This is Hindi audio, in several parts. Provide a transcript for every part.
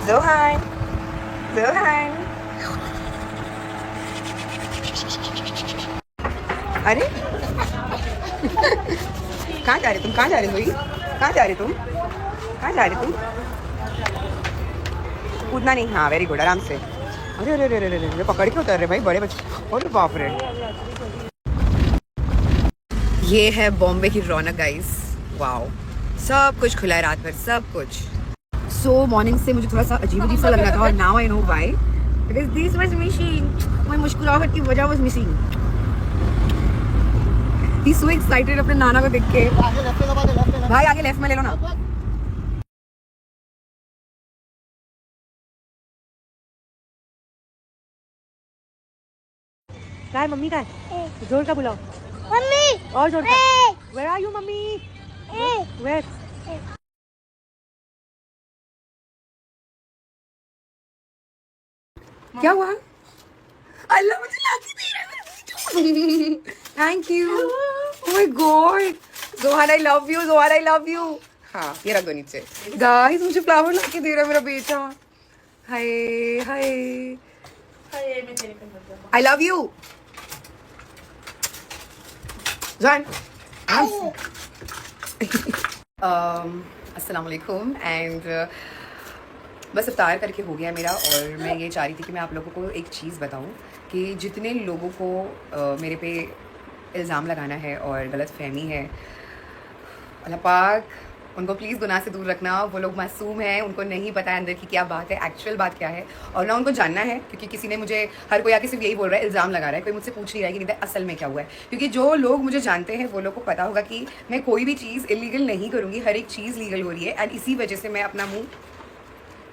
जोहान जोहान अरे कहाँ जा रहे तुम? कहाँ जा रहे भाई? कहाँ जा रहे तुम? कहाँ जा रहे तुम? कूदना नहीं। हाँ वेरी गुड, आराम से। अरे अरे अरे अरे अरे पकड़ के उतर रहे भाई बड़े बच्चे। और बाप रे, ये है बॉम्बे की रौनक गाइस। वाओ, सब कुछ खुला है रात भर, सब कुछ। सो मॉर्निंग से मुझे थोड़ा सा अजीब अजीब सा लग रहा था और now I know why, because this was missing. My मुस्कुराहट की वजह was missing. He is so excited अपने नाना को देख के। भाई आगे लेफ्ट में ले लो ना। कहाँ है मम्मी? कहाँ है? जोर का बुलाओ मम्मी, और जोर का। Where are you mummy? Where? क्या हुआ? अल्लाह मुझे लाके दे रहा है। Thank you. Oh my God, Johan I love you, Johan I love you. हाँ ये रख दो नीचे। गाइस मुझे फ्लावर लाके दे रहा है मेरा बेटा। हाय हाय, आई लव यू जोहान। अस्सलाम वालेकुम एंड बस इफ्तार करके हो गया मेरा। और मैं ये चाह रही थी कि मैं आप लोगों को एक चीज़ बताऊं कि जितने लोगों को मेरे पे इल्ज़ाम लगाना है और गलत फहमी है, अल्लाह पाक उनको प्लीज़ गुनाह से दूर रखना। वो लोग मासूम हैं, उनको नहीं पता है अंदर की क्या बात है, एक्चुअल बात क्या है, और ना उनको जानना है। क्योंकि किसी ने मुझे, हर कोई आके सिर्फ यही बोल रहा है, इल्ज़ाम लगा रहा है, कोई मुझसे पूछ नहीं रहा है कि नहीं असल में क्या हुआ है। क्योंकि जो लोग मुझे जानते हैं वो लोग को पता होगा कि मैं कोई भी चीज़ इलीगल नहीं करूँगी, हर एक चीज़ लीगल हो रही है। एंड इसी वजह से मैं अपना मुँह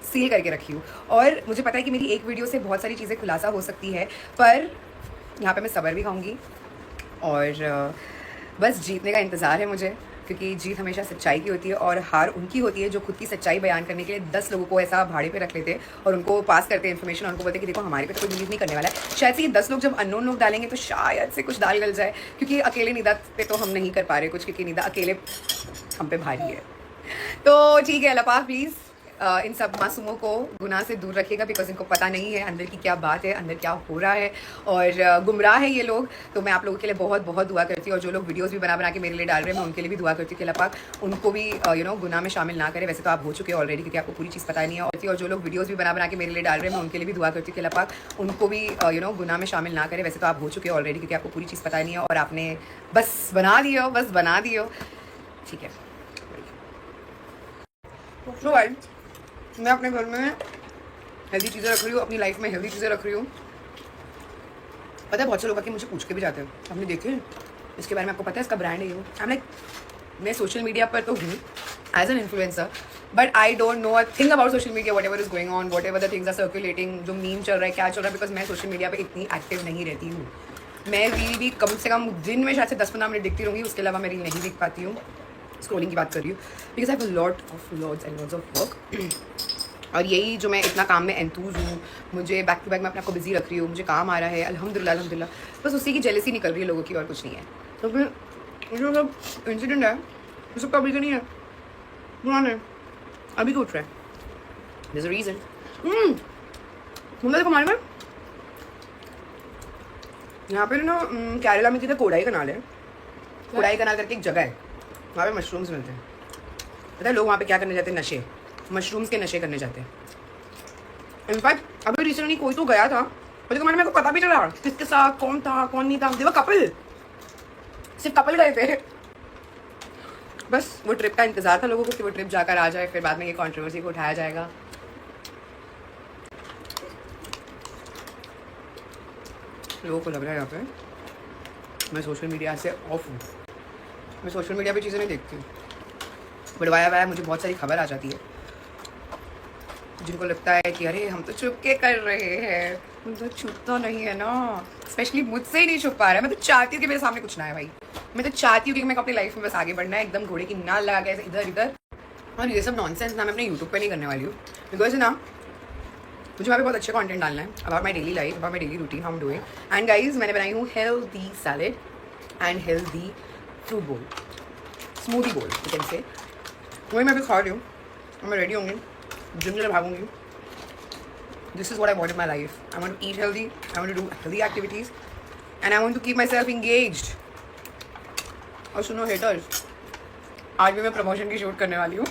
सील करके रखी हूँ। और मुझे पता है कि मेरी एक वीडियो से बहुत सारी चीज़ें खुलासा हो सकती है, पर यहाँ पे मैं सब्र भी खाऊंगी और बस जीतने का इंतज़ार है मुझे। क्योंकि जीत हमेशा सच्चाई की होती है और हार उनकी होती है जो खुद की सच्चाई बयान करने के लिए 10 लोगों को ऐसा भाड़े पे रख लेते हैं और उनको पास करते हैं इन्फॉर्मेशन, और उनको बोलते हैं कि देखो हमारे पे तो कोई बिलीव नहीं करने वाला है। शायद से ये 10 लोग जब अननोन लोग डालेंगे तो शायद से कुछ दाल गल जाए, क्योंकि अकेले निदा पे तो हम नहीं कर पा रहे कुछ, क्योंकि निदा अकेले हम पे भारी है। तो ठीक है, अल्लाह पाक प्लीज़ इन सब मासूमों को गुनाह से दूर रखिएगा, बिकॉज इनको पता नहीं है अंदर की क्या बात है, अंदर क्या हो रहा है, और गुमराह है ये लोग। तो मैं आप लोगों के लिए बहुत बहुत दुआ करती हूँ, और जो लोग वीडियोस भी बना बना के मेरे लिए डाल रहे हैं मैं उनके लिए भी दुआ करती हूँ कि अल्लाह पाक उनको भी गुनाह में शामिल ना करे। वैसे तो आप हो चुके हैं ऑलरेडी, क्योंकि आपको पूरी चीज़ पता नहीं है। और जो लोग वीडियोज़ भी बना बना के मेरे लिए डाल रहे हैं मैं उनके लिए भी दुआ करती हूँ कि अल्लाह पाक उनको भी गुनाह में शामिल ना करे। वैसे तो आप हो चुके हैं ऑलरेडी, क्योंकि आपको पूरी चीज़ पता नहीं है और आपने बस बना दियो। ठीक है, मैं अपने घर में हेल्दी चीज़ें रख रही हूँ, अपनी लाइफ में हेल्दी चीज़ें रख रही हूँ। पता है बहुत से लोग आके मुझे पूछ के भी जाते हैं, आपने देखे इसके बारे में, आपको पता है इसका ब्रांड है ये। आई एम लाइक, मैं सोशल मीडिया पर तो हूँ as an influencer, but I don't know a thing about social media, whatever is going on, whatever the things are circulating, जो मीम चल रहा है, क्या चल रहा है, बिकॉज मैं सोशल मीडिया पर इतनी एक्टिव नहीं रहती हूँ। मैं रील भी कम से कम दिन में शायद से 10-15 मिनट दिखती रहूँगी, उसके अलावा मैं रील नहीं देख पाती हूँ। स्क्रोलिंग की बात कर रही हूँ, because I have lots and lots of work. और यही जो मैं इतना काम में एंथूज हूँ, मुझे बैक टू बैक मैं अपने आप को बिजी रख रही हूँ, मुझे काम आ रहा है अल्हम्दुलिल्लाह, बस उसी की जेलसी निकल रही है लोगों की, और कुछ नहीं है। तो फिर जो सब इंसिडेंट है वो सब कभी का नहीं है, पुराना है, अभी तो उठ रहा है। There's a reason। देखो हमारे में यहाँ पे ना केरला में किधर कोडाई कनाल है, कोडाई कनाल करके एक जगह है, वहाँ पे मशरूम्स मिलते हैं। पता है लोग वहाँ पे क्या करने जाते हैं? नशे, मशरूम्स के नशे करने जाते हैं। इनफैक्ट अभी रिसेंटली कोई तो गया था, पर तो मेरे को पता भी चला किसके साथ, कौन था कौन नहीं था। देखो कपल, सिर्फ कपल गए थे। बस वो ट्रिप का इंतजार था लोगों को कि वो ट्रिप जाकर आ जाए, फिर बाद में ये कंट्रोवर्सी को उठाया जाएगा। लोगों को लग रहा है यहाँ पे मैं सोशल मीडिया से ऑफ हूँ, मैं सोशल मीडिया पे चीज़ें नहीं देखती हूँ, बट वाया मुझे बहुत सारी खबर आ जाती है जिनको लगता है कि अरे हम तो छुप के कर रहे हैं, हम तो छुपता नहीं है ना। स्पेशली मुझसे ही नहीं छुप पा रहा है। मैं तो चाहती हूँ कि मेरे सामने कुछ ना है भाई, मैं तो चाहती हूँ कि मैं अपनी लाइफ में बस आगे बढ़ना है, एकदम घोड़े की नाल लगा के इधर इधर। और ये सब नॉनसेंस ना मैं अपने यूट्यूब पर नहीं करने वाली हूँ, बिकॉज ना मुझे वहाँ पे बहुत अच्छा कंटेंट डालना है about my daily life, about my daily routine, how am doing. And guys मैंने बनाई हूँ healthy salad and healthy fruit बोल, स्मूदी बोल यू कैन से। वही मैं अभी खा रही हूँ और मैं रेडी होंगी, जिम के लिए भागूंगी, This is what I want in my life. I want to eat healthy. I want to do healthy activities, and I want to keep myself engaged. और सुनो haters, आज भी मैं प्रमोशन की शूट करने वाली हूँ.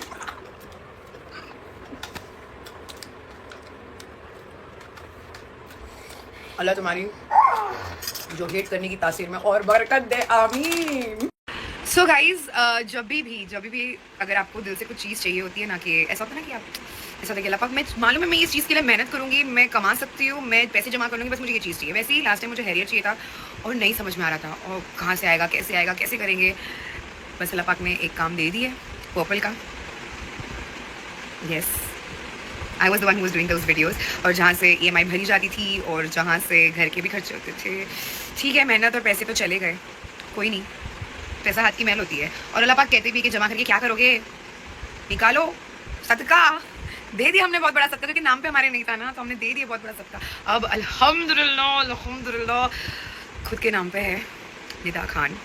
अल्लाह तुम्हारी जो हेट करने की तासीर में और बरकत दे, आमीन. सो गाइज, जब भी अगर आपको दिल से कुछ चीज़ चाहिए होती है ना, कि ऐसा होता है ना कि आप ऐसा देखिए लपक, मैं मालूम है मैं इस चीज़ के लिए मेहनत करूँगी, मैं कमा सकती हूँ, मैं पैसे जमा कर लूँगी, बस मुझे ये चीज़ चाहिए. वैसे ही लास्ट टाइम मुझे हैरियर चाहिए था और नहीं समझ में आ रहा था और कहाँ से आएगा, कैसे करेंगे. बस अल्लाह पाक ने एक काम दे दिया पर्पल का. Yes, I was the one who was doing those videos. और जहाँ से EMI भरी जाती थी और जहाँ से घर के भी खर्चे होते थे. ठीक है, मेहनत और पैसे तो चले गए, कोई नहीं, पैसा हाथ की मैल होती है. और अल्लाह पाक कहते भी कि जमा करके क्या करोगे, निकालो सदका. दे दिया हमने बहुत बड़ा सदका, क्योंकि नाम पे हमारे नहीं था ना, तो हमने दे दिया बहुत बड़ा सदका. अब अल्हम्दुलिल्लाह खुद के नाम पे है. निदा खान,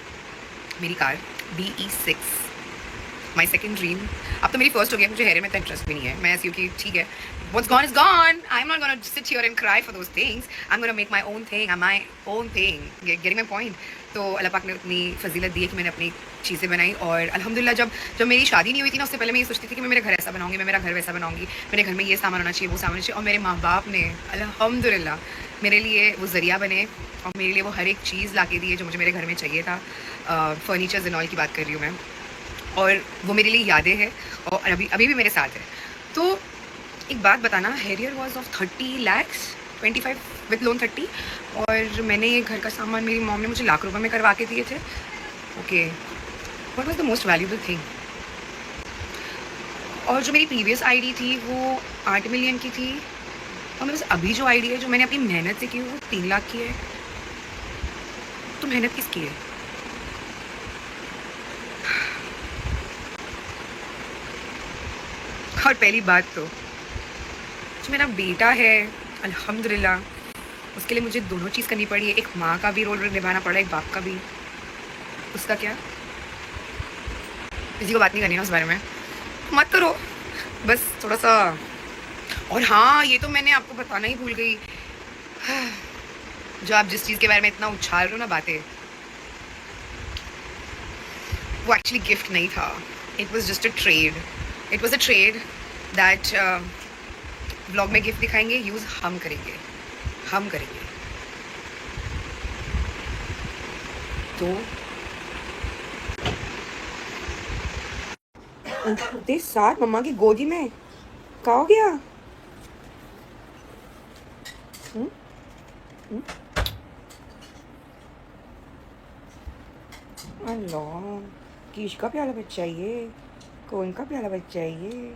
मेरी car BE6, my second dream. अब तो मेरी फर्स्ट हो गई, मुझे हेयर में इतना इंटरेस्ट भी नहीं है. मैं ऐसी हूँ कि ठीक है, what's gone is gone. I'm not gonna sit here and cry for those things. I'm gonna make my own thing. Getting my point. तो अल्लाह पाक ने उतनी फजीलत दी है कि मैंने अपनी चीज़ें बनाई. और अल्हम्दुलिल्लाह जब मेरी शादी नहीं हुई थी ना, उससे पहले मैं ये सोचती थी कि मैं मेरा घर ऐसा बनाऊंगी, मैं मेरा घर वैसा बनाऊंगी, मेरे घर में ये सामान होना चाहिए, वो सामान होना चाहिए. और मेरे माँ बाप ने अल्हम्दुलिल्लाह मेरे लिए वो ज़रिया बने और मेरे लिए वो हर एक चीज़ ला के दी है जो मुझे मेरे घर में चाहिए था. फर्नीचर्स एंड ऑल की बात कर रही हूँ मैं. और वो मेरे लिए यादें हैं और अभी भी मेरे साथ है. तो एक बात बताना, Harrier was of 30 lakhs, 25 with loan 30. और मैंने ये घर का सामान मेरी मॉम ने मुझे लाख रुपए में करवा के दिए थे. Okay, what was the most valuable thing. और जो मेरी प्रीवियस आईडी थी वो 8 मिलियन की थी. और मेरे पास अभी जो आईडी है जो मैंने अपनी मेहनत से की वो 3 लाख की है. तो मेहनत किसकी है? और पहली बात तो जो मेरा बेटा है अल्हम्दुलिल्लाह, उसके लिए मुझे दोनों चीज़ करनी पड़ी है. एक माँ का भी रोल निभाना पड़ा, एक बाप का भी. उसका क्या, किसी को बात नहीं करनी है उस बारे में, मत करो बस थोड़ा सा. और हाँ, ये तो मैंने आपको बताना ही भूल गई, जो आप जिस चीज़ के बारे में इतना उछाल रहे हो ना बातें, वो एक्चुअली गिफ्ट नहीं था. It was just a trade. It was a trade that vlog में गिफ्ट दिखाएंगे, यूज़ हम करेंगे. तो उनके साथ मम्मा की गोदी में क्या हो गया? अल्लाह, किसका प्यारा बच्चा है ये? कौन का प्यारा बच्चा है ये?